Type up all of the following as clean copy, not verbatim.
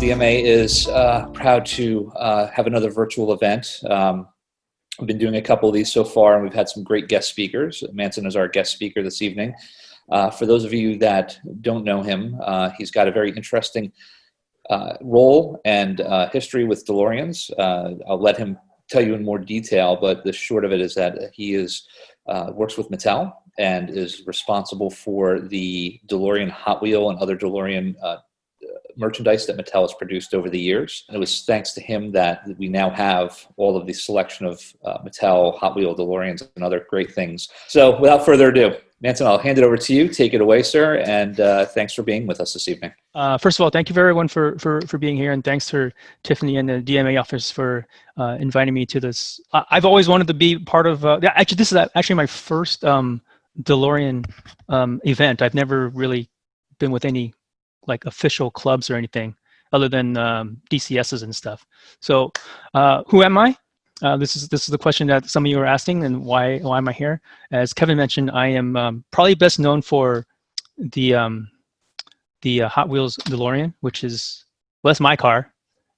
DMA is proud to have another virtual event. I've been doing a couple of these so far, and we've had some great guest speakers. Manson is our guest speaker this evening. For those of you that don't know him, he's got a very interesting role and history with DeLoreans. I'll let him tell you in more detail, but the short of it is that he works with Mattel and is responsible for the DeLorean Hot Wheel and other DeLorean merchandise that Mattel has produced over the years. And it was thanks to him that we now have all of the selection of Mattel, Hot Wheel, DeLoreans, and other great things. So without further ado, Manson, I'll hand it over to you. Take it away, sir, and thanks for being with us this evening. First of all, thank you everyone for being here, and thanks to Tiffany and the DMA office for inviting me to this. I've always wanted to be part of, actually this is actually my first DeLorean event. I've never really been with any like official clubs or anything other than DCSs and stuff. So who am I? This is the question that some of you are asking, and why am I here? As Kevin mentioned, I am probably best known for the Hot Wheels DeLorean, which is, well, that's my car.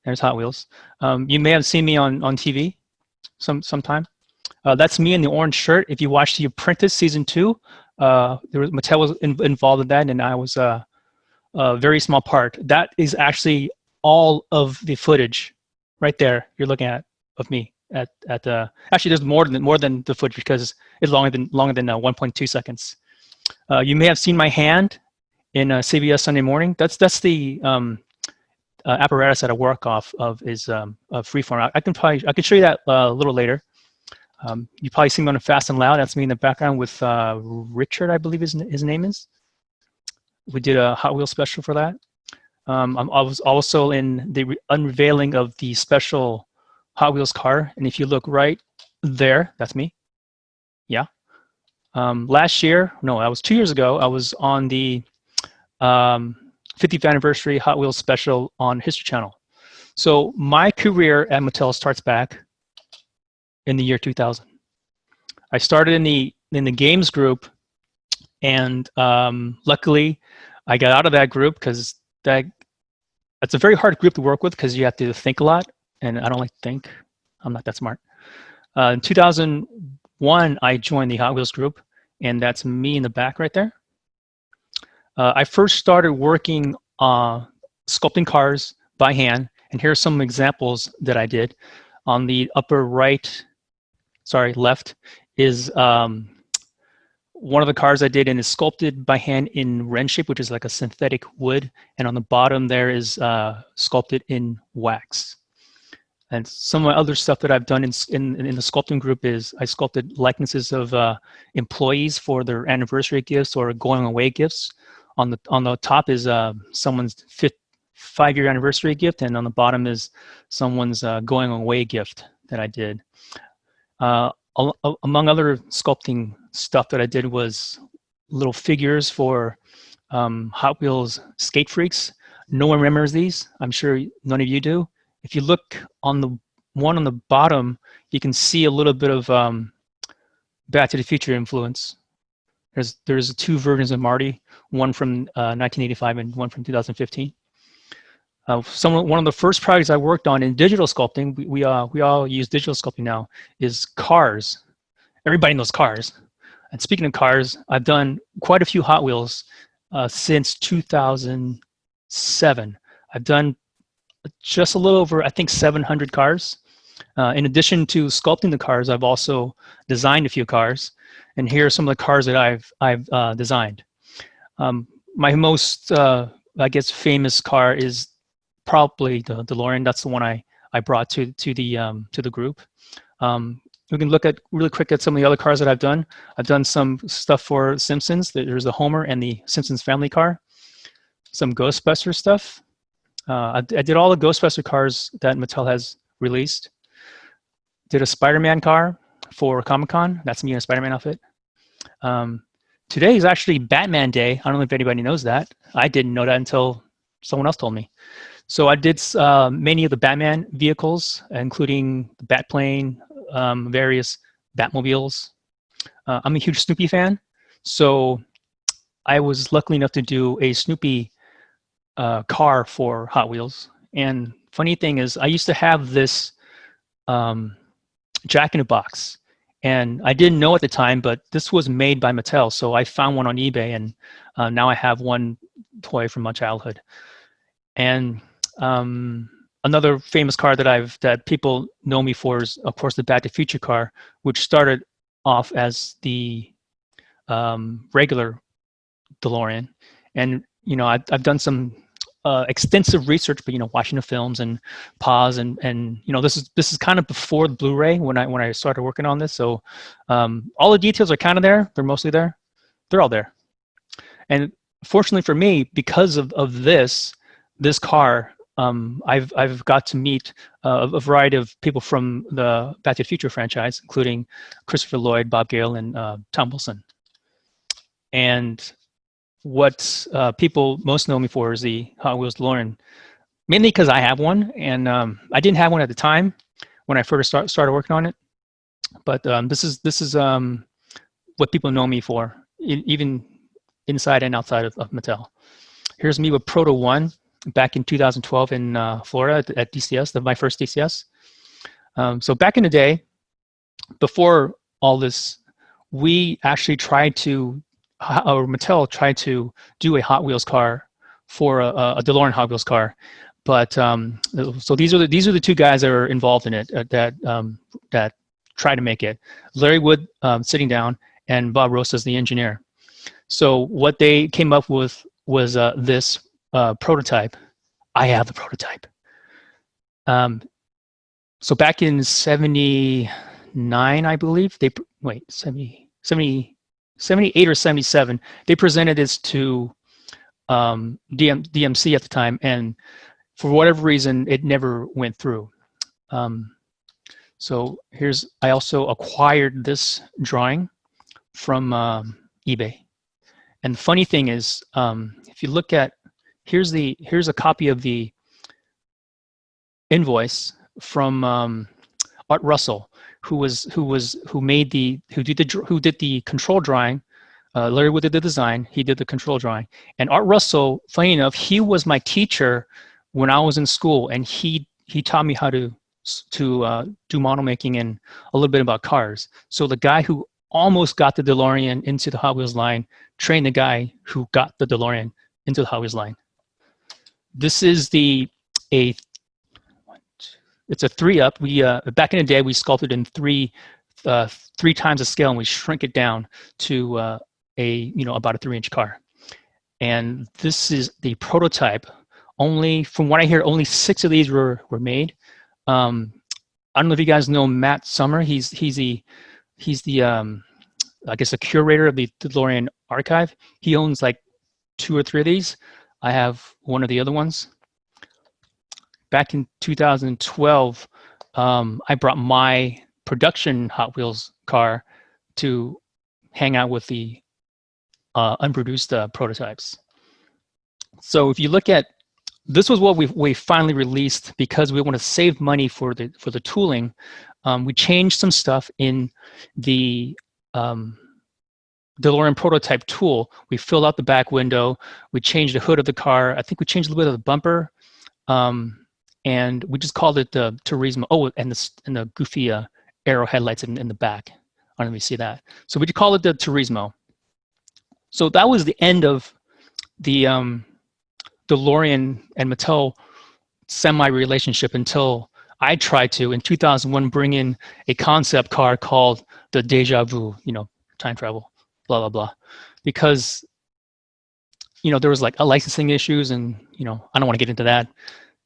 There's Hot Wheels. You may have seen me on TV sometime. That's me in the orange shirt. If you watched the Apprentice season 2, Mattel was involved in that, and I was a very small part. That is actually all of the footage right there you're looking at of me. Actually, there's more than the footage because it's longer than 1.2 seconds. You may have seen my hand in CBS Sunday Morning. That's the apparatus that I work off of is Freeform. I can show you that a little later. You probably see me on Fast and Loud. That's me in the background with Richard, I believe his name is. We did a Hot Wheels special for that. I was also in the unveiling of the special Hot Wheels car, and if you look right there, that's me. Yeah. Last year, no, that was 2 years ago, I was on the 50th anniversary Hot Wheels special on History Channel. So my career at Mattel starts back in the year 2000. I started in the games group, and luckily I got out of that group because that's a very hard group to work with because you have to think a lot, and I don't like to think. I'm not that smart. In 2001, I joined the Hot Wheels group, and that's me in the back right there. I first started working sculpting cars by hand, and here are some examples that I did. On the upper left is one of the cars I did, and is sculpted by hand in wren shape, which is like a synthetic wood. And on the bottom there is sculpted in wax. And some of my other stuff that I've done in the sculpting group is I sculpted likenesses of employees for their anniversary gifts or going away gifts. On the top is someone's 5-year anniversary gift, and on the bottom is someone's going away gift that I did. Among other sculpting stuff that I did was little figures for Hot Wheels Skate Freaks. No one remembers these. I'm sure none of you do. If you look on the one on the bottom, you can see a little bit of Back to the Future influence. There's 2 versions of Marty, one from 1985 and one from 2015. One of the first projects I worked on in digital sculpting, we all use digital sculpting now, is cars. Everybody knows cars. And speaking of cars, I've done quite a few Hot Wheels since 2007. I've done just a little over, I think, 700 cars. In addition to sculpting the cars, I've also designed a few cars. And here are some of the cars that I've designed. My most, I guess, famous car is probably the DeLorean. That's the one I brought to the group. We can look at really quick at some of the other cars that I've done. I've done some stuff for Simpsons. There's the Homer and the Simpsons family car. Some Ghostbuster stuff. I did all the Ghostbuster cars that Mattel has released. Did a Spider-Man car for Comic-Con. That's me in a Spider-Man outfit. Today is actually Batman Day. I don't know if anybody knows that. I didn't know that until someone else told me. So I did many of the Batman vehicles, including the Batplane, various Batmobiles. I'm a huge Snoopy fan, so I was lucky enough to do a Snoopy car for Hot Wheels, And funny thing is, I used to have this Jack in a Box, and I didn't know at the time, but this was made by Mattel. So I found one on eBay, and now I have one toy from my childhood. And another famous car that people know me for is, of course, the Back to the Future car, which started off as the regular DeLorean. And I've done some extensive research, but watching the films and pause and this is kind of before the Blu-ray when I started working on this. So all the details are kind of there. They're mostly there. They're all there. And fortunately for me, because of this car, I've got to meet a variety of people from the Back to the Future franchise, including Christopher Lloyd, Bob Gale, and Tom Wilson. And what people most know me for is the Hot Wheels DeLorean, mainly because I have one, and I didn't have one at the time when I first started working on it. But this is what people know me for, even inside and outside of Mattel. Here's me with Proto-1 back in 2012 in Florida at DCS, my first DCS. So back in the day, before all this, we actually Mattel tried to do a Hot Wheels car for a DeLorean Hot Wheels car, but so these are the two guys that are involved in it that tried to make it. Larry Wood sitting down, and Bob Rosa is the engineer. So what they came up with was this prototype. I have the prototype. So back in '79, I believe 78 or 77, they presented this to DMC at the time, and for whatever reason, it never went through. So I also acquired this drawing from eBay. And the funny thing is, if you look at, here's a copy of the invoice from Art Russell, who did the control drawing. Larry Wood did the design. He did the control drawing. And Art Russell, funny enough, he was my teacher when I was in school, and he taught me how to do model making and a little bit about cars. So the guy who almost got the DeLorean into the Hot Wheels line trained the guy who got the DeLorean into the Hot Wheels line. This is it's a 3-up. We back in the day we sculpted in three times the scale, and we shrink it down to about a 3-inch car. And this is the prototype. Only, from what I hear, only 6 of these were made. I don't know if you guys know Matt Sommer. He's the I guess a curator of the DeLorean archive. He owns like 2 or 3 of these. I have one of the other ones. Back in 2012, I brought my production Hot Wheels car to hang out with the unproduced prototypes. So if you look at, this was what we finally released because we want to save money for the tooling. We changed some stuff in the DeLorean prototype tool. We filled out the back window. We changed the hood of the car. I think we changed a little bit of the bumper. And we just called it the Turismo. Oh, and the goofy arrow headlights in the back. I don't know if you see that. So we just call it the Turismo. So that was the end of the DeLorean and Mattel semi-relationship until I tried to, in 2001, bring in a concept car called the Deja Vu, time travel, blah, blah, blah. Because, there was like licensing issues and, I don't want to get into that.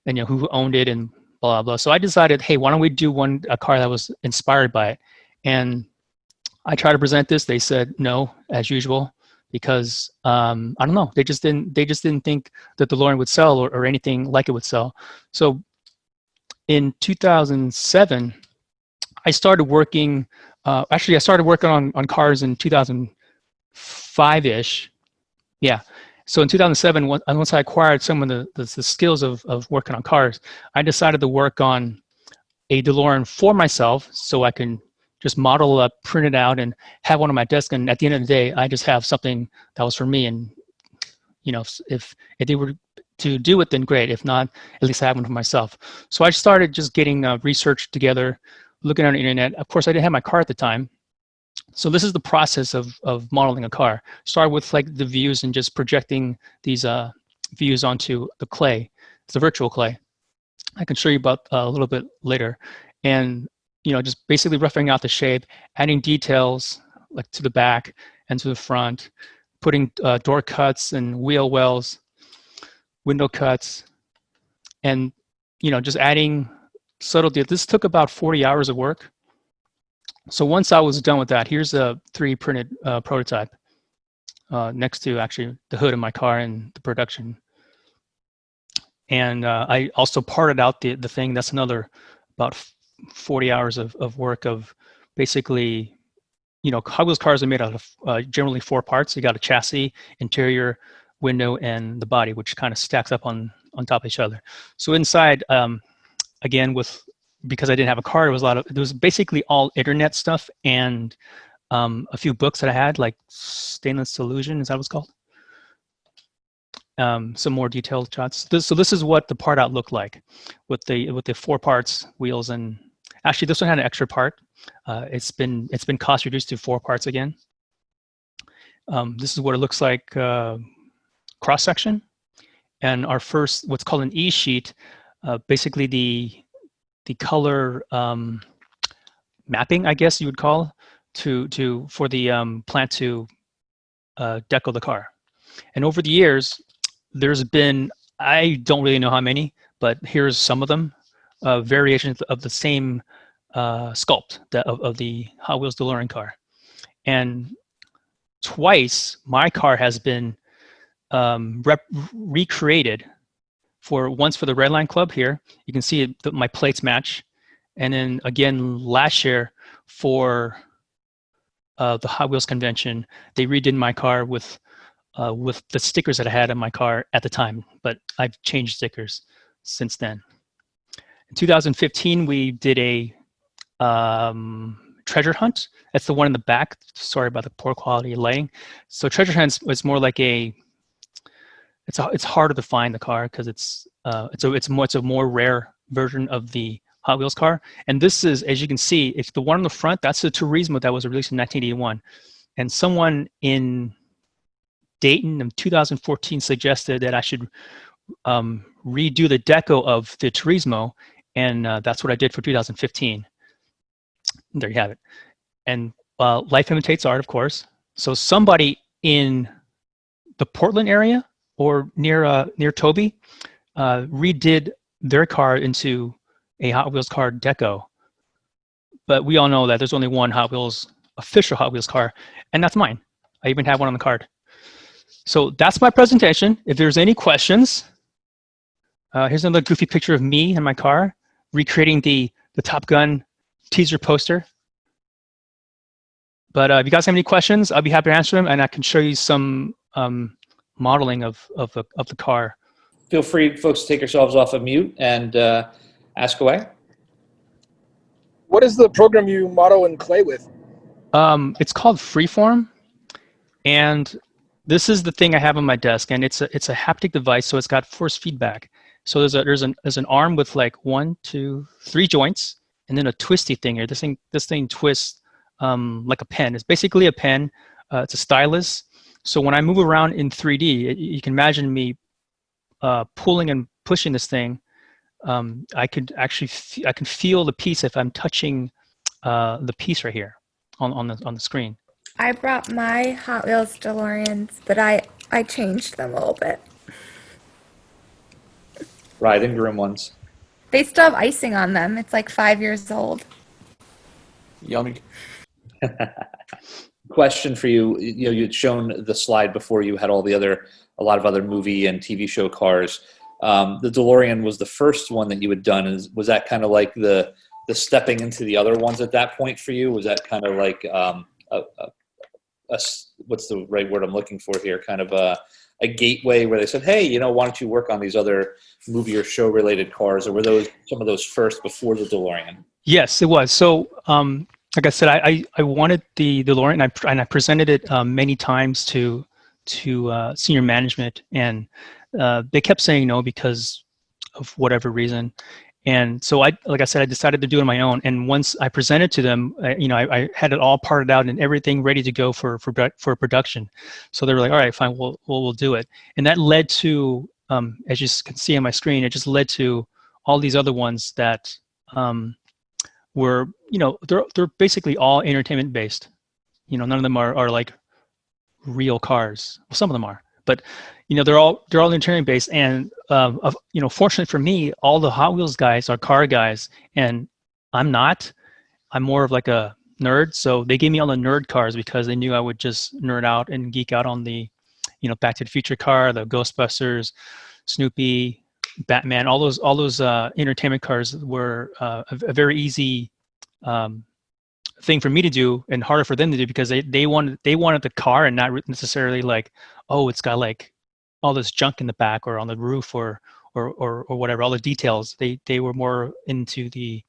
And who owned it and blah, blah, blah. So I decided, hey, why don't we do a car that was inspired by it? And I tried to present this. They said no, as usual, because I don't know. They just didn't think that the DeLorean would sell or anything like it would sell. So in 2007, I started working. Actually, I started working on cars in 2005-ish. Yeah. So in 2007, once I acquired some of the skills of working on cars, I decided to work on a DeLorean for myself so I can just model up, print it out, and have one on my desk. And at the end of the day, I just have something that was for me. And if they were to do it, then great. If not, at least I have one for myself. So I started just getting research together, looking on the internet. Of course, I didn't have my car at the time. So this is the process of modeling a car. Start with like the views and just projecting these views onto the clay. It's the virtual clay. I can show you about a little bit later. And, just basically roughing out the shape, adding details like to the back and to the front, putting door cuts and wheel wells, window cuts, and just adding subtle details. This took about 40 hours of work. So once I was done with that, here's a 3D printed prototype next to actually the hood of my car and the production. And I also parted out the thing. That's another about 40 hours of work of basically, Hot Wheels cars are made out of generally 4 parts. You got a chassis, interior, window, and the body, which kind of stacks up on top of each other. So inside, again, because I didn't have a car, it was basically all internet stuff and a few books that I had, like Stainless Illusion, is that what it's called? Some more detailed shots. So this is what the part out looked like with the 4 parts, wheels, and actually this one had an extra part. It's been cost reduced to 4 parts again. This is what it looks like cross section, and our first what's called an E sheet, basically the color mapping, I guess you would call, for the plant to deco the car. And over the years, there's been, I don't really know how many, but here's some of them, variations of the same sculpt of the Hot Wheels DeLorean car. And twice, my car has been recreated. Once for the Red Line Club here, you can see my plates match. And then again, last year for the Hot Wheels convention, they redid my car with the stickers that I had on my car at the time, but I've changed stickers since then. In 2015, we did a treasure hunt. That's the one in the back. Sorry about the poor quality of lighting. So treasure hunt was more like it's harder to find the car because it's a more rare version of the Hot Wheels car. And this is, as you can see, it's the one on the front. That's the Turismo that was released in 1981. And someone in Dayton in 2014 suggested that I should redo the deco of the Turismo, and that's what I did for 2015. And there you have it. And life imitates art, of course. So somebody in the Portland area or near Toby redid their car into a Hot Wheels car deco. But we all know that there's only one official Hot Wheels car, and that's mine. I even have one on the card. So that's my presentation. If there's any questions, here's another goofy picture of me and my car, recreating the Top Gun teaser poster. But if you guys have any questions, I'll be happy to answer them, and I can show you some modeling of the car. Feel free, folks, to take yourselves off of mute and ask away. What is the program you model in clay with? It's called Freeform, and this is the thing I have on my desk, and it's a haptic device, so it's got force feedback. So there's an arm with like 1, 2, 3 joints, and then a twisty thing here. This thing twists like a pen. It's basically a pen. It's a stylus. So when I move around in 3D, you can imagine me pulling and pushing this thing. I can feel the piece if I'm touching the piece right here on the screen. I brought my Hot Wheels DeLoreans, but I changed them a little bit. Ride and groom ones. They still have icing on them. It's like 5 years old. Yummy. Question for you. You'd shown the slide before. You had a lot of other movie and TV show cars. The DeLorean was the first one that you had done. Was that kind of like the stepping into the other ones at that point for you? Was that kind of like what's the right word I'm looking for here? Kind of a gateway where they said, hey, why don't you work on these other movie or show related cars? Or were those some of those first before the DeLorean? Yes, it was. So like I said, I wanted the DeLorean, and I presented it many times to senior management, and they kept saying no because of whatever reason. And so like I said, I decided to do it on my own. And once I presented to them, I had it all parted out and everything ready to go for production. So they were like, all right, fine, we'll do it. And that led to, as you can see on my screen, it just led to all these other ones that were, they're basically all entertainment based. None of them are like real cars. Well, some of them are, but they're all entertainment based. And fortunately for me, all the Hot Wheels guys are car guys, and I'm not. I'm more of like a nerd. So they gave me all the nerd cars because they knew I would just nerd out and geek out on the, Back to the Future car, the Ghostbusters, Snoopy, Batman. All those entertainment cars were a very easy thing for me to do and harder for them to do because they wanted the car and not necessarily like, oh, it's got like all this junk in the back or on the roof or whatever, all the details. They were more into the,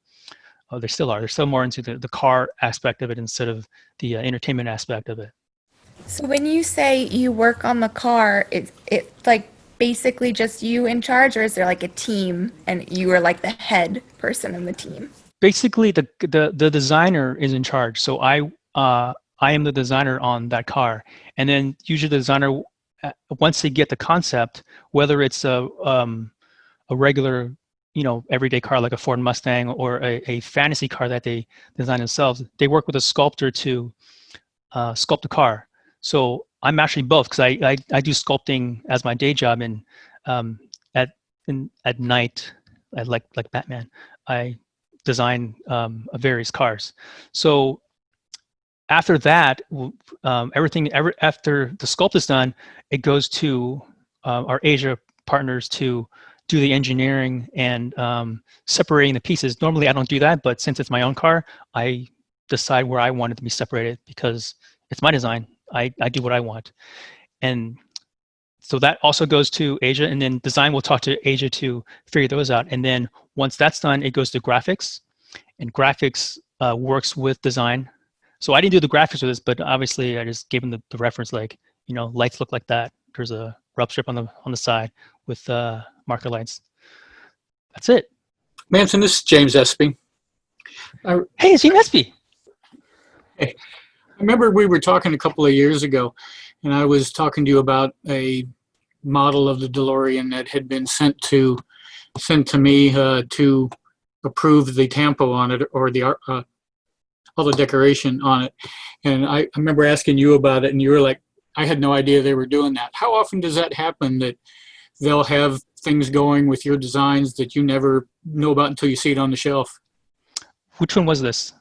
they still are. They're still more into the car aspect of it instead of the entertainment aspect of it. So when you say you work on the car, it's like basically just you in charge, or is there like a team and you are like the head person in the team? Basically, the designer is in charge. So I am the designer on that car, and then usually the designer, once they get the concept, whether it's a regular, everyday car like a Ford Mustang or a fantasy car that they design themselves, they work with a sculptor to sculpt the car. So I'm actually both because I do sculpting as my day job, and at night, like Batman, I design various cars. So after that, after the sculpt is done, it goes to our Asia partners to do the engineering and separating the pieces. Normally I don't do that, but since it's my own car, I decide where I want it to be separated because it's my design. I do what I want. And so that also goes to Asia, and then design will talk to Asia to figure those out. And then once that's done, it goes to graphics, and graphics works with design. So I didn't do the graphics with this, but obviously I just gave them the reference, like, lights look like that. There's a rub strip on the side with marker lights. That's it. Manson, this is James Espy. Hey, it's James Espy. Hey, I remember we were talking a couple of years ago, and I was talking to you about a model of the DeLorean that had been sent to me to approve the tampo on it, or the all the decoration on it. And I remember asking you about it, and you were like, I had no idea they were doing that. How often does that happen, that they'll have things going with your designs that you never know about until you see it on the shelf? Which one was this?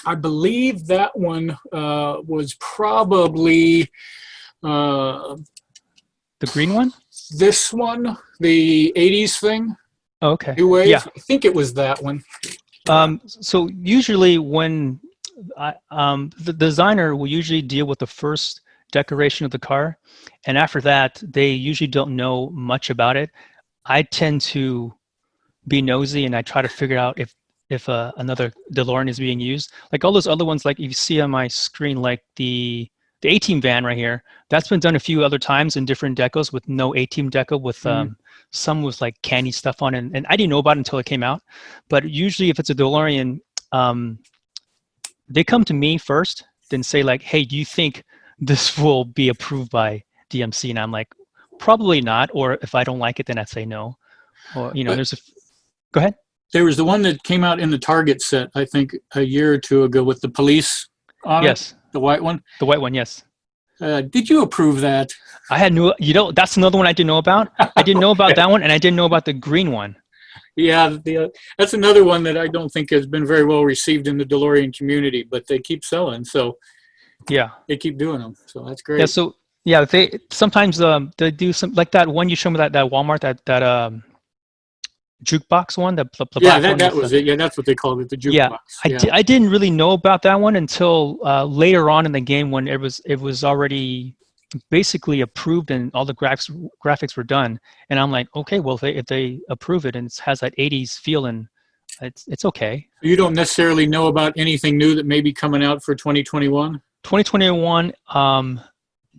I believe that one was probably the green one? This one, the 80s thing. Oh, okay. New Wave. Yeah. I think it was that one. So usually when the designer will usually deal with the first decoration of the car, and after that they usually don't know much about it. I tend to be nosy and I try to figure out if another DeLorean is being used. Like all those other ones, like you see on my screen, like the A-Team van right here, that's been done a few other times in different decos with no A-Team deco, with some with like candy stuff on it. And I didn't know about it until it came out. But usually if it's a DeLorean, they come to me first, then say like, hey, do you think this will be approved by DMC? And I'm like, probably not. Or if I don't like it, then I say no. Or, there's go ahead. There was the one that came out in the Target set, I think, a year or two ago with the police on Yes. it. The white one? The white one, yes. Did you approve that? I had that's another one I didn't know about. I didn't know about that one, and I didn't know about the green one. Yeah, that's another one that I don't think has been very well received in the DeLorean community, but they keep selling, so yeah, they keep doing them. So that's great. Yeah, so yeah, they sometimes they do some like that one you showed me, that Walmart, that jukebox one, the yeah, that was it. Yeah, that's what they called it, the jukebox. Yeah, I didn't really know about that one until later on in the game, when it was already basically approved and all the graphics were done. And I'm like, okay, well, if they approve it and it has that 80s feel, and it's okay. You don't necessarily know about anything new that may be coming out for 2021? 2021,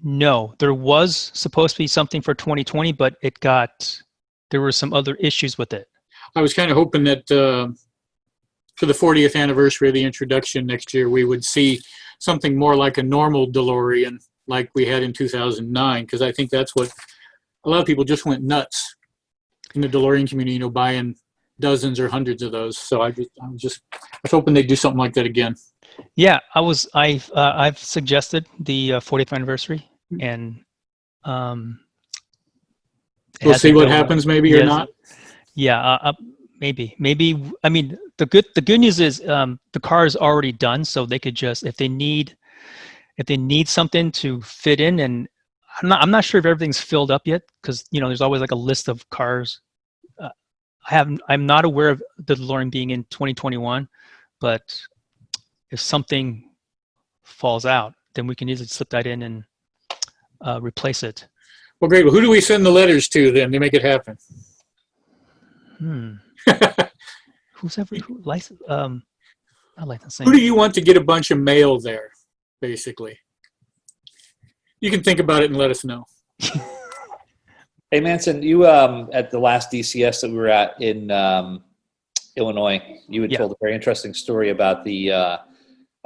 No, there was supposed to be something for 2020, but there were some other issues with it. I was kind of hoping that for the 40th anniversary of the introduction next year, we would see something more like a normal DeLorean like we had in 2009, because I think that's what a lot of people just went nuts in the DeLorean community, buying dozens or hundreds of those. So I was hoping they'd do something like that again. Yeah, I've suggested the 40th anniversary, and we'll see what happens, maybe, or not. Yeah, maybe. I mean, the good news is the car is already done, so they could just, if they need something to fit in, and I'm not sure if everything's filled up yet, because there's always like a list of cars. I'm not aware of the DeLorean being in 2021, but if something falls out, then we can easily slip that in and replace it. Well, great. Well, who do we send the letters to then to make it happen? Who license? Not licensing. Who do you want to get a bunch of mail there, basically? You can think about it and let us know. Hey, Manson, you at the last DCS that we were at in Illinois, you had told a very interesting story about the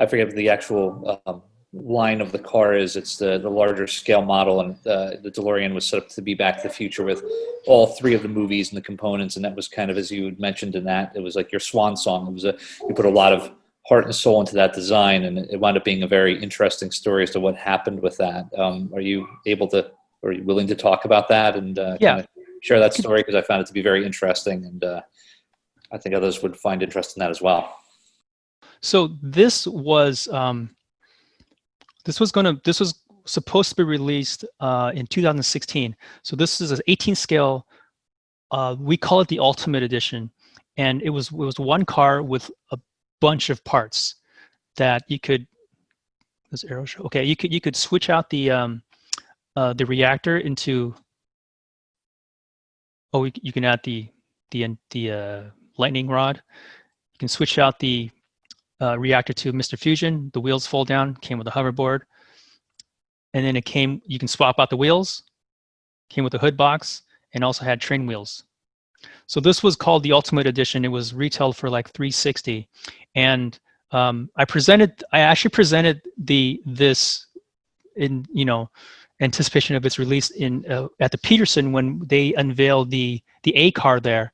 I forget what the actual line of the car is. It's the larger scale model, and the DeLorean was set up to be Back to the Future with all three of the movies and the components, and that was kind of, as you had mentioned in that, it was like your swan song. It was you put a lot of heart and soul into that design, and it wound up being a very interesting story as to what happened with that. Are you willing to talk about that and kind of share that story? Because I found it to be very interesting, and I think others would find interest in that as well. So this was supposed to be released in 2016. So this is an 18 scale. We call it the Ultimate Edition, and it was one car with a bunch of parts that you could. This arrow show. Okay, you could switch out the reactor into. Oh, you can add the lightning rod. You can switch out the reactor to Mr. Fusion. The wheels fold down. Came with a hoverboard, and then you can swap out the wheels. Came with a hood box, and also had train wheels. So this was called the Ultimate Edition. It was retailed for like $360, and I actually presented this in anticipation of its release at the Peterson when they unveiled the A car there.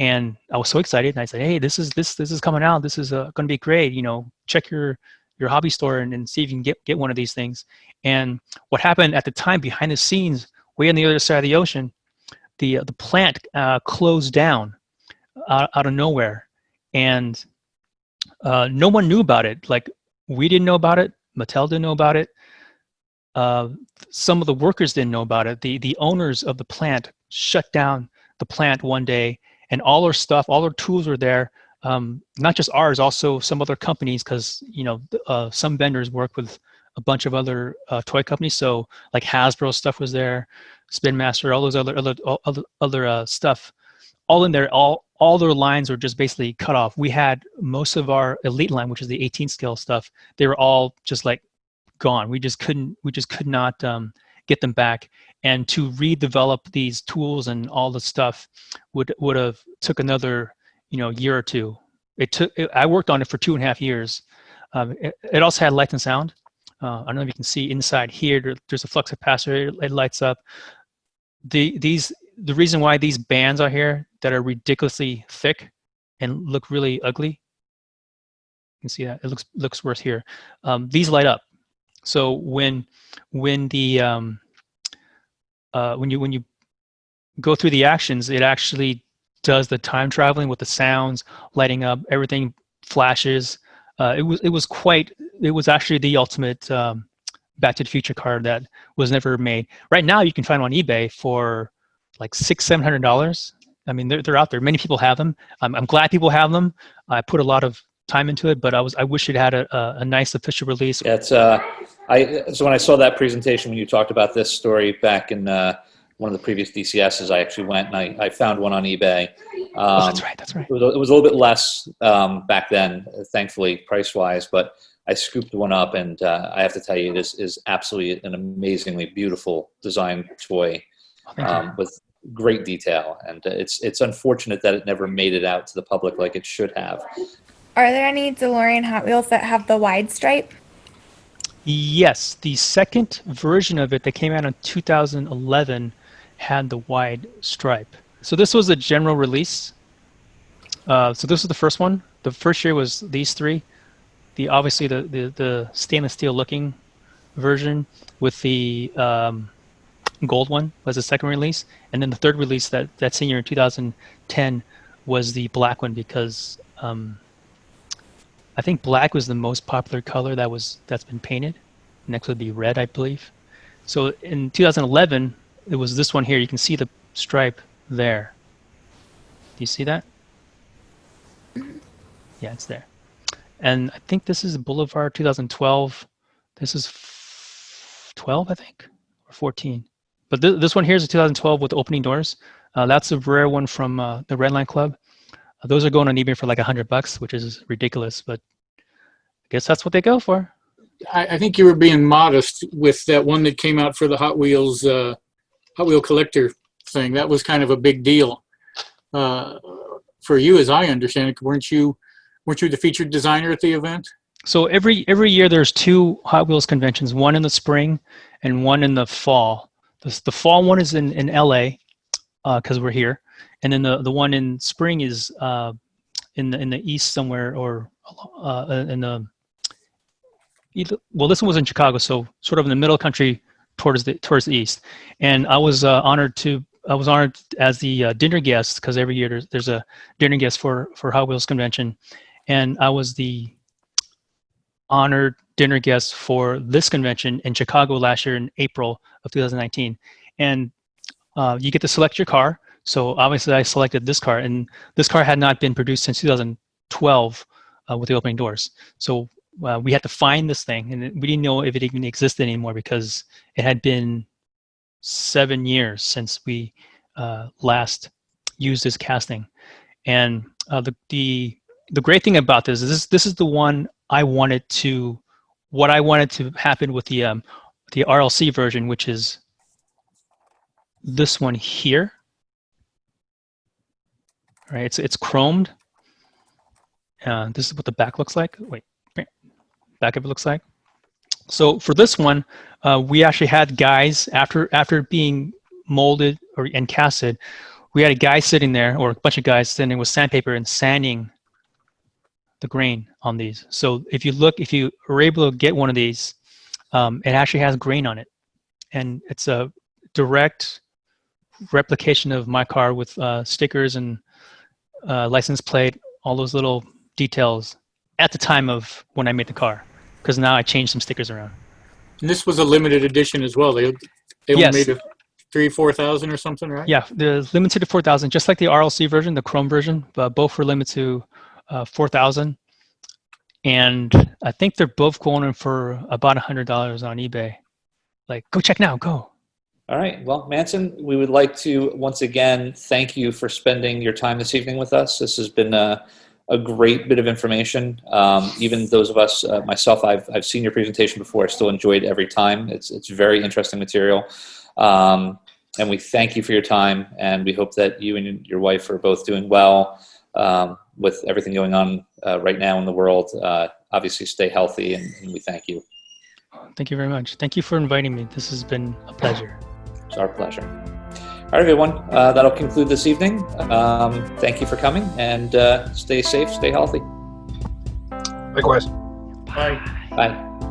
And I was so excited, and I said, "Hey, this is coming out. This is going to be great. Check your hobby store and see if you can get one of these things." And what happened at the time, behind the scenes, way on the other side of the ocean, the plant closed down out of nowhere, and no one knew about it. Like, we didn't know about it. Mattel didn't know about it. Some of the workers didn't know about it. The owners of the plant shut down the plant one day. And all our stuff, all our tools were there. Not just ours, also some other companies, because some vendors work with a bunch of other toy companies. So like Hasbro stuff was there, Spin Master, all those other stuff, all in there. All their lines were just basically cut off. We had most of our Elite line, which is the 18 scale stuff. They were all just like gone. We just could not get them back. And to redevelop these tools and all the stuff would have took another year or two. I worked on it for 2.5 years. It also had light and sound. I don't know if you can see inside here. There's a flux capacitor. It lights up. The reason why these bands are here that are ridiculously thick and look really ugly. You can see that it looks worse here. These light up. So when you go through the actions, it actually does the time traveling with the sounds, lighting up, everything flashes. It was actually the ultimate Back to the Future car that was never made. Right now, you can find them on eBay for like $600-700. I mean, they're out there. Many people have them. I'm glad people have them. I put a lot of time into it, but I wish it had a nice official release. Yeah, so when I saw that presentation, when you talked about this story back in one of the previous DCSs, I actually went and I found one on eBay. That's right. It was a little bit less back then, thankfully, price-wise, but I scooped one up, and I have to tell you, this is absolutely an amazingly beautiful design toy with great detail. And it's unfortunate that it never made it out to the public like it should have. Are there any DeLorean Hot Wheels that have the wide stripe? Yes, the second version of it that came out in 2011 had the wide stripe. So this was a general release. So this was the first one. The first year was these three. Obviously the stainless steel looking version with the gold one was the second release, and then the third release that same year in 2010 was the black one, because I think black was the most popular color that's been painted. Next would be red, I believe. So in 2011 it was this one here. You can see the stripe there. Do you see that? Yeah, it's there. And I think this is Boulevard 2012. This is 12, I think, or 14. But this one here is a 2012 with opening doors. That's a rare one from the Red Line Club. Those are going on eBay for like $100, which is ridiculous, but I guess that's what they go for. I think you were being modest with that one that came out for the Hot Wheels, Hot Wheel collector thing. That was kind of a big deal for you, as I understand it. Weren't you the featured designer at the event? So every year there's two Hot Wheels conventions, one in the spring and one in the fall. The fall one is in LA because we're here, and then the one in spring is in the east somewhere, or in the this one was in Chicago, so sort of in the middle country towards the east. And I was honored as the dinner guest, because every year there's a dinner guest for Hot Wheels convention. And I was the honored dinner guest for this convention in Chicago last year in April of 2019. And you get to select your car. So obviously I selected this car, and this car had not been produced since 2012 with the opening doors. So we had to find this thing, and we didn't know if it even existed anymore because it had been 7 years since we last used this casting. And the great thing about this is this is the one what I wanted to happen with the RLC version, which is this one here. Right, it's chromed. This is what the back looks like. Wait, back of it looks like. So for this one, we actually had guys after being molded and casted. We had a guy sitting there, or a bunch of guys sitting with sandpaper and sanding the grain on these. So if you are able to get one of these, it actually has grain on it, and it's a direct replication of my car with stickers and license plate, all those little details at the time of when I made the car, because now I changed some stickers around. And this was a limited edition as well. They only yes. made 3,000-4,000 or something, right? Yeah, the limited to 4,000, just like the RLC version, the Chrome version. Both were limited to 4,000, and I think they're both going for about $100 on eBay. Like, go check now, go. All right. Well, Manson, we would like to once again thank you for spending your time this evening with us. This has been a great bit of information. Even those of us, myself, I've seen your presentation before. I still enjoyed every time. It's very interesting material. And we thank you for your time, and we hope that you and your wife are both doing well with everything going on right now in the world. Obviously, stay healthy, and we thank you. Thank you very much. Thank you for inviting me. This has been a pleasure. It's our pleasure. All right, everyone. That'll conclude this evening. Thank you for coming, and stay safe, stay healthy. Likewise. Bye. Bye.